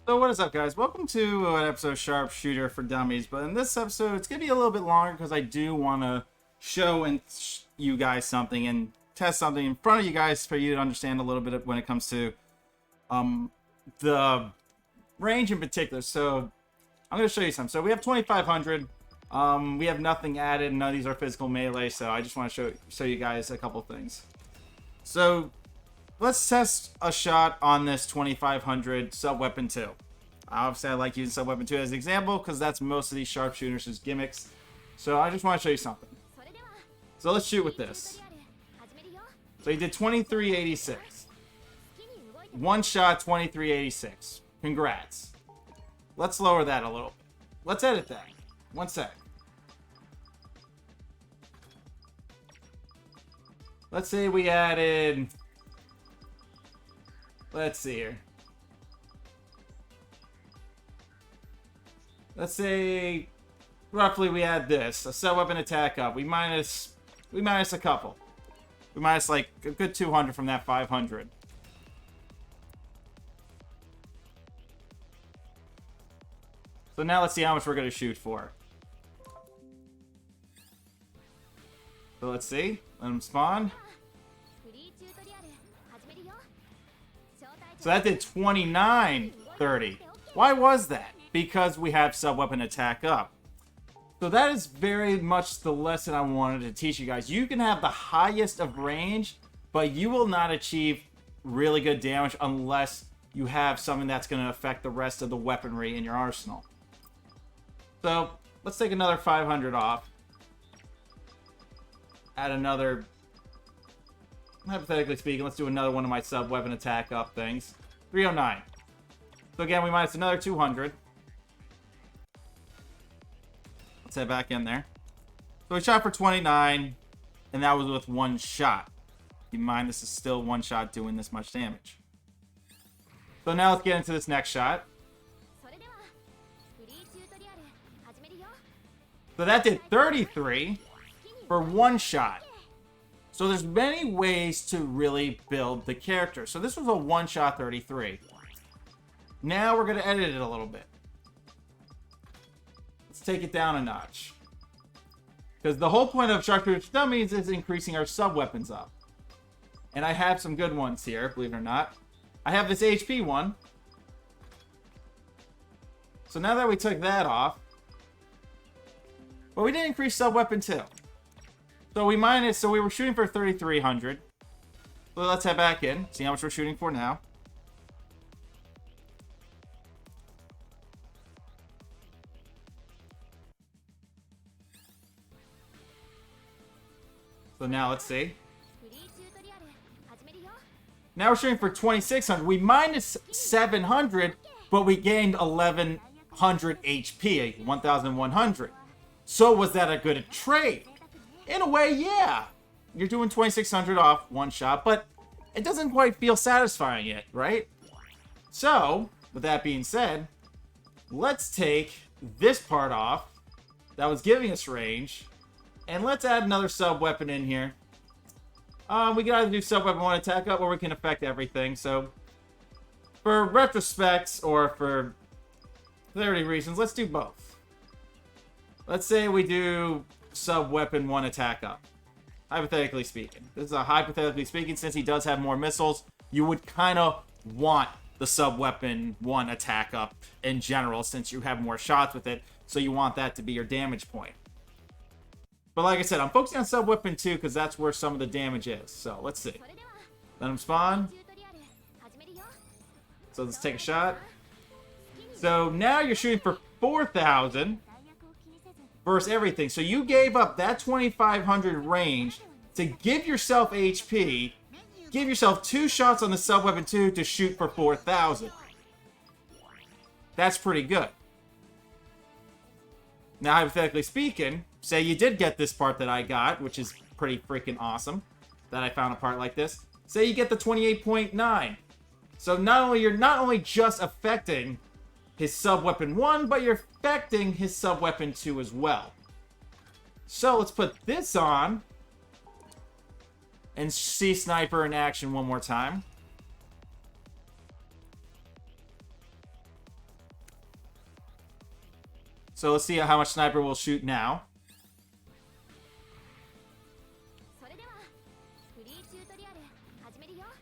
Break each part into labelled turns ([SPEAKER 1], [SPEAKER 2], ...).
[SPEAKER 1] So what is up, guys? Welcome to an episode of Sharpshooter for Dummies. But in this episode, it's going to be a little bit longer because I do want to show you guys something and test something in front of you guys for you to understand a little bit when it comes to the range in particular. So I'm going to show you something. So we have 2500. We have nothing added. None of these are physical melee. So I just want to show you guys a couple things. So let's test a shot on this 2500 sub-weapon 2. Obviously, I like using sub-weapon 2 as an example because that's most of these sharpshooters' gimmicks. So I just want to show you something. So let's shoot with this. So he did 2386. One shot, 2386. Congrats. Let's lower that a little bit. Let's edit that. One sec. Let's say we added... Let's see here. Let's say roughly we add this, a sub-weapon attack up. We minus a couple. We minus like a good 200 from that 500. So now let's see how much we're going to shoot for. So let's see. Let them spawn. So that did 2930. Why was that? Because we have sub-weapon attack up. So that is very much the lesson I wanted to teach you guys. You can have the highest of range, but you will not achieve really good damage unless you have something that's going to affect the rest of the weaponry in your arsenal. So let's take another 500 off. Add another... Hypothetically speaking, let's do another one of my sub-weapon attack up things. 309. So again, we minus another 200. Let's head back in there. So we shot for 29, and that was with one shot. Keep in mind, this is still one shot doing this much damage. So now let's get into this next shot. So that did 33 for one shot. So there's many ways to really build the character. So this was a one-shot 33. Now we're going to edit it a little bit. Let's take it down a notch. Because the whole point of Sharpshooters for Dummies is increasing our sub-weapons up. And I have some good ones here, believe it or not. I have this HP one. So now that we took that off, but we didn't increase sub-weapon 2. So we were shooting for 3,300. So let's head back in, see how much we're shooting for now. So now let's see. Now we're shooting for 2,600. We minus 700, but we gained 1,100 HP, 1,100. So was that a good trade? In a way, yeah. You're doing 2,600 off one shot, but it doesn't quite feel satisfying yet, right? So, with that being said, let's take this part off that was giving us range, and let's add another sub-weapon in here. We can either do sub-weapon 1 attack up, or we can affect everything. So, for retrospects, or for clarity reasons, let's do both. Let's say we do sub-weapon 1 attack up. Hypothetically speaking. This is a hypothetically speaking, since he does have more missiles, you would kind of want the sub-weapon 1 attack up in general, since you have more shots with it, so you want that to be your damage point. But like I said, I'm focusing on sub-weapon 2 because that's where some of the damage is. So let's see. Let him spawn. So let's take a shot. So now you're shooting for 4,000 versus everything. So you gave up that 2,500 range to give yourself HP, give yourself 2 shots on the sub-weapon 2 to shoot for 4,000. That's pretty good. Now, hypothetically speaking, say you did get this part that I got, which is pretty freaking awesome, that I found a part like this. Say you get the 28.9. So you're not only just affecting his sub-weapon 1, but you're affecting his sub-weapon 2 as well. So let's put this on and see Sniper in action one more time. And see Sniper in action one more time. So let's see how much Sniper will shoot now.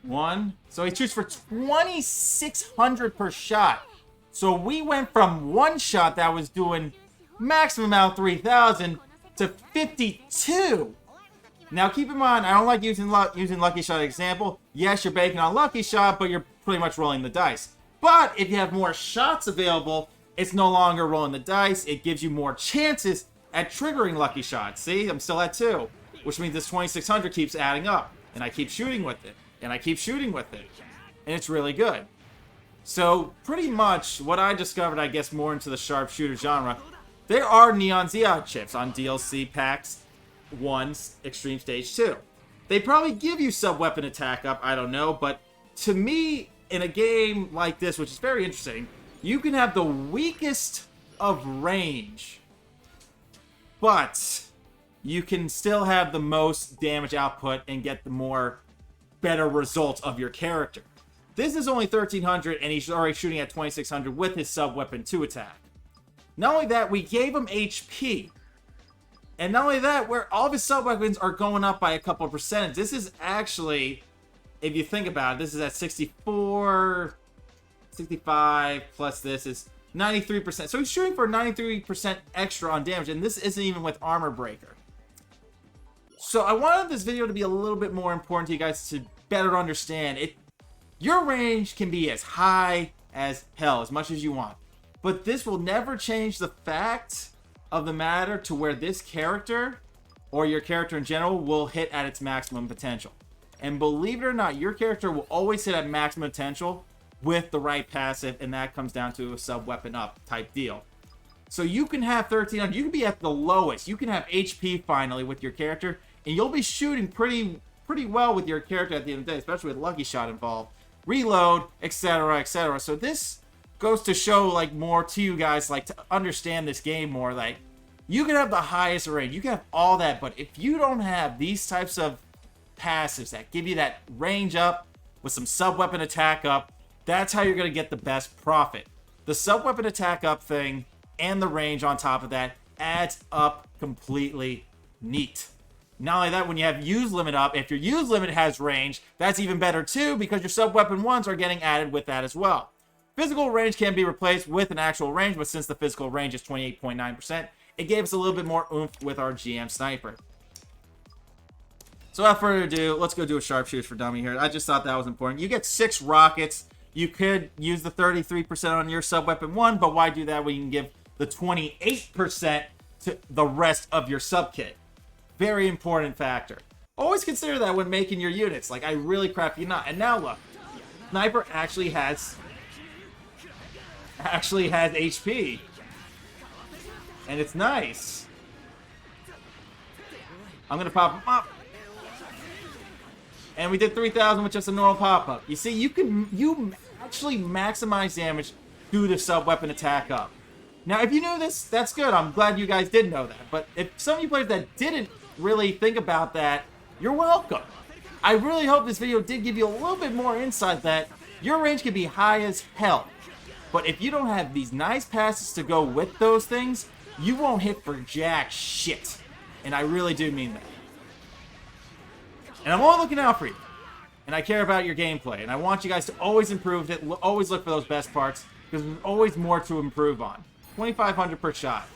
[SPEAKER 1] One. So he shoots for 2,600 per shot. So we went from one shot that was doing maximum out 3,000 to 52. Now keep in mind, I don't like using Lucky Shot example. Yes, you're banking on Lucky Shot, but you're pretty much rolling the dice. But if you have more shots available, it's no longer rolling the dice. It gives you more chances at triggering Lucky Shots. See, I'm still at 2, which means this 2,600 keeps adding up. And I keep shooting with it. And I keep shooting with it. And it's really good. So, pretty much what I discovered, I guess, more into the sharpshooter genre, there are Neon Zeon chips on DLC Packs 1's Extreme Stage 2. They probably give you sub-weapon attack up, I don't know, but to me, in a game like this, which is very interesting, you can have the weakest of range, but you can still have the most damage output and get the more better results of your character. This is only 1,300, and he's already shooting at 2,600 with his sub-weapon 2 attack. Not only that, we gave him HP. And not only that, where all of his sub-weapons are going up by a couple of percentage. This is actually, if you think about it, this is at 64, 65, plus this is 93%. So he's shooting for 93% extra on damage, and this isn't even with Armor Breaker. So I wanted this video to be a little bit more important to you guys to better understand it. Your range can be as high as hell, as much as you want. But this will never change the fact of the matter to where this character, or your character in general, will hit at its maximum potential. And believe it or not, your character will always hit at maximum potential with the right passive, and that comes down to a sub-weapon up type deal. So you can have 1,300, you can be at the lowest, you can have HP finally with your character, and you'll be shooting pretty well with your character at the end of the day, especially with Lucky Shot involved. Reload, etc., etc. So this goes to show, like, more to you guys, like, to understand this game more. Like, you can have the highest range, you can have all that, but if you don't have these types of passives that give you that range up with some sub-weapon attack up, that's how you're going to get the best profit. The sub-weapon attack up thing and the range on top of that adds up completely neat. Not only that, when you have use limit up, if your use limit has range, that's even better too, because your sub-weapon ones are getting added with that as well. Physical range can be replaced with an actual range, but since the physical range is 28.9%, it gave us a little bit more oomph with our GM Sniper. So without further ado, let's go do a Sharpshooters for Dummy here. I just thought that was important. You get 6 rockets. You could use the 33% on your sub-weapon 1, but why do that when you can give the 28% to the rest of your sub-kit? Very important factor. Always consider that when making your units. Like, I really crap you not. And now look, Sniper actually has HP. And it's nice. I'm gonna pop him up. And we did 3,000 with just a normal pop-up. You see, you actually maximize damage through the sub-weapon attack up. Now, if you knew this, that's good. I'm glad you guys did know that. But if some of you players that didn't really think about that, you're welcome. I really hope this video did give you a little bit more insight that your range can be high as hell. But if you don't have these nice passes to go with those things, you won't hit for jack shit. And I really do mean that. And I'm only looking out for you. And I care about your gameplay. And I want you guys to always improve it. Always look for those best parts, because there's always more to improve on. 2,500 per shot.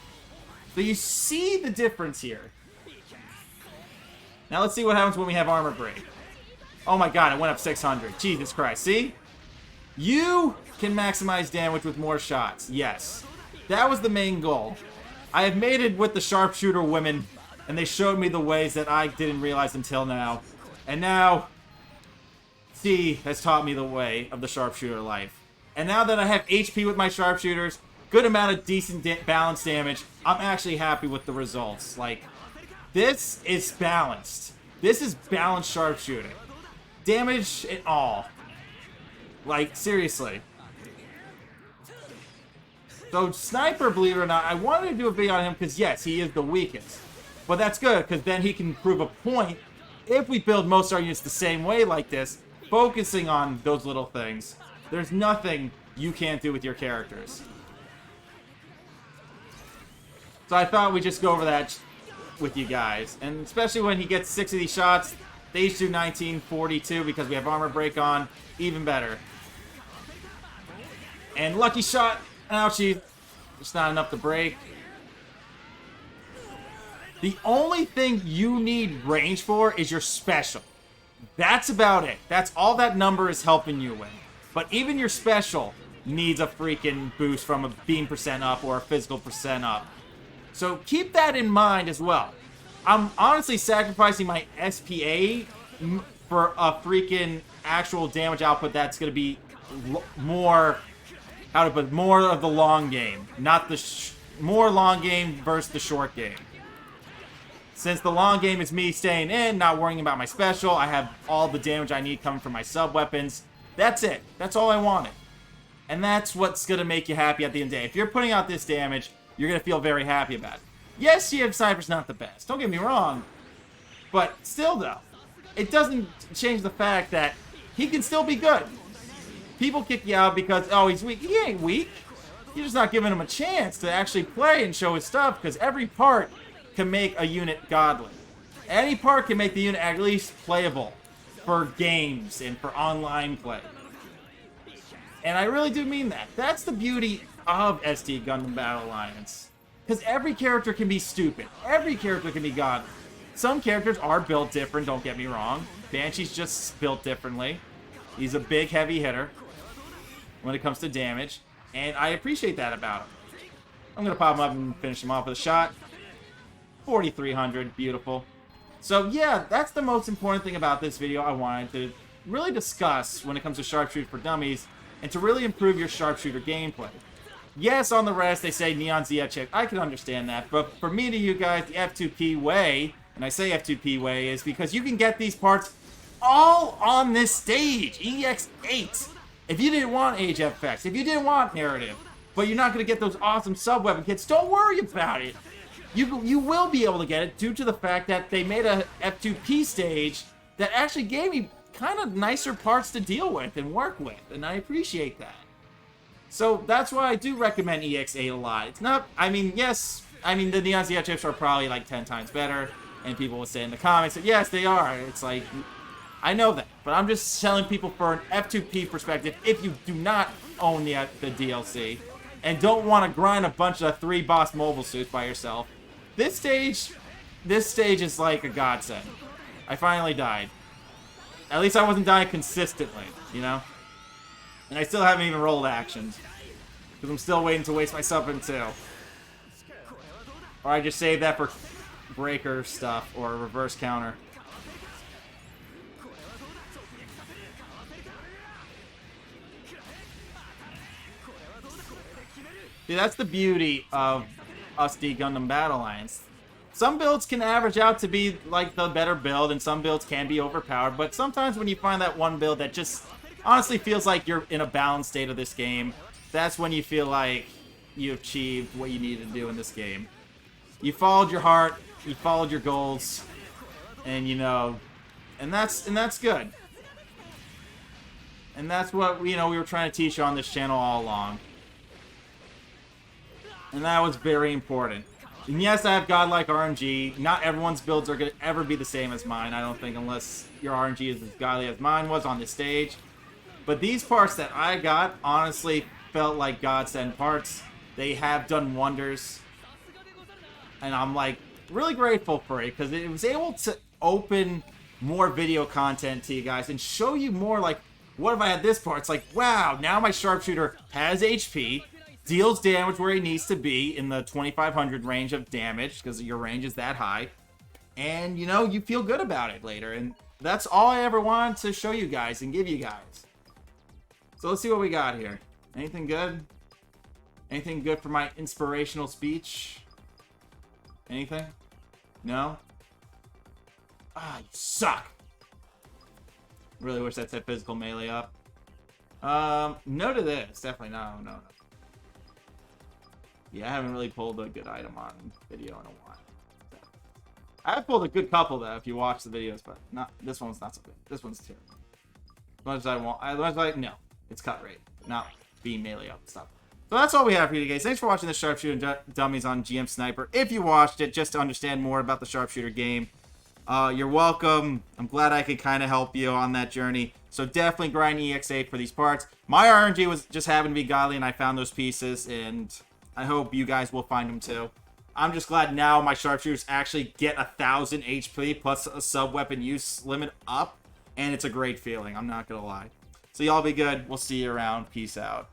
[SPEAKER 1] So you see the difference here. Now let's see what happens when we have Armor Break. Oh my god, it went up 600. Jesus Christ, see? You can maximize damage with more shots. Yes. That was the main goal. I have made it with the sharpshooter women, and they showed me the ways that I didn't realize until now. And now, C has taught me the way of the sharpshooter life. And now that I have HP with my sharpshooters, good amount of decent balanced damage, I'm actually happy with the results. Like, this is balanced. This is balanced sharpshooting. Damage and all. Like, seriously. So, Sniper, believe it or not, I wanted to do a video on him because, yes, he is the weakest. But that's good, because then he can prove a point if we build most of our units the same way like this, focusing on those little things. There's nothing you can't do with your characters. So I thought we'd just go over that with you guys. And especially when he gets 6 of these shots, they each do 1942 because we have armor break on. Even better. And lucky shot. Ouchie. It's not enough to break. The only thing you need range for is your special. That's about it. That's all that number is helping you with. But even your special needs a freaking boost from a beam percent up or a physical percent up. So keep that in mind as well. I'm honestly sacrificing my SPA for a freaking actual damage output that's going to be more, how to put, more of the long game. Not the, more long game versus the short game. Since the long game is me staying in, not worrying about my special, I have all the damage I need coming from my sub-weapons. That's it. That's all I wanted. And that's what's going to make you happy at the end of the day. If you're putting out this damage, you're going to feel very happy about it. Yes, GM Sniper's not the best. Don't get me wrong. But still, though, it doesn't change the fact that he can still be good. People kick you out because, oh, he's weak. He ain't weak. You're just not giving him a chance to actually play and show his stuff, because every part can make a unit godly. Any part can make the unit at least playable for games and for online play. And I really do mean that. That's the beauty of SD Gundam Battle Alliance. Because every character can be stupid. Every character can be godly. Some characters are built different, don't get me wrong. Banshee's just built differently. He's a big, heavy hitter when it comes to damage. And I appreciate that about him. I'm going to pop him up and finish him off with a shot. 4,300, beautiful. So yeah, that's the most important thing about this video I wanted to really discuss when it comes to Sharpshooters for Dummies, and to really improve your Sharpshooter gameplay. Yes, on the rest, they say Neon ZF chip. I can understand that, but for me to you guys, the F2P way, and I say F2P way, is because you can get these parts all on this stage, EX8. If you didn't want HFX, if you didn't want narrative, but you're not going to get those awesome sub-weapon kits, don't worry about it. You will be able to get it due to the fact that they made a F2P stage that actually gave me kind of nicer parts to deal with and work with, and I appreciate that. So that's why I do recommend EX8 a lot. It's not, I mean, yes, I mean, the Neon ZF chips are probably like 10 times better, and people will say in the comments that yes, they are. It's like, I know that, but I'm just telling people for an F2P perspective, if you do not own the DLC, and don't want to grind a bunch of 3 boss mobile suits by yourself, this stage is like a godsend. I finally died. At least I wasn't dying consistently, you know? And I still haven't even rolled actions. Because I'm still waiting to waste my sub until. Or I just save that for breaker stuff or reverse counter. See, that's the beauty of SD Gundam Battle Alliance. Some builds can average out to be like the better build, and some builds can be overpowered, but sometimes when you find that one build that just honestly feels like you're in a balanced state of this game, that's when you feel like you achieved what you needed to do in this game. You followed your heart, you followed your goals, and you know, and that's good. And that's what, you know, we were trying to teach you on this channel all along. And that was very important. And yes, I have godlike RNG. Not everyone's builds are going to ever be the same as mine, I don't think, unless your RNG is as godly as mine was on this stage. But these parts that I got, honestly, felt like godsend parts. They have done wonders. And I'm, like, really grateful for it, because it was able to open more video content to you guys and show you more, like, what if I had this part? It's like, wow, now my sharpshooter has HP, deals damage where he needs to be in the 2500 range of damage, because your range is that high. And, you know, you feel good about it later. And that's all I ever wanted to show you guys and give you guys. So let's see what we got here. Anything good? Anything good for my inspirational speech? Anything? No? Ah, you suck! Really wish that said physical melee up. No to this. Definitely no. Yeah, I haven't really pulled a good item on video in a while. I have pulled a good couple though, if you watch the videos, but not this one's not so good. This one's terrible. As much as I want, no, it's cut rate, not being melee up stuff. So that's all we have for you guys. Thanks for watching the Sharpshooter Dummies on GM Sniper. If you watched it, just to understand more about the Sharpshooter game, you're welcome. I'm glad I could kind of help you on that journey. So definitely grind EX8 for these parts. My RNG was just happened to be godly, and I found those pieces, and I hope you guys will find them too. I'm just glad now my Sharpshooters actually get 1,000 HP plus a sub-weapon use limit up, and it's a great feeling. I'm not going to lie. So y'all be good. We'll see you around. Peace out.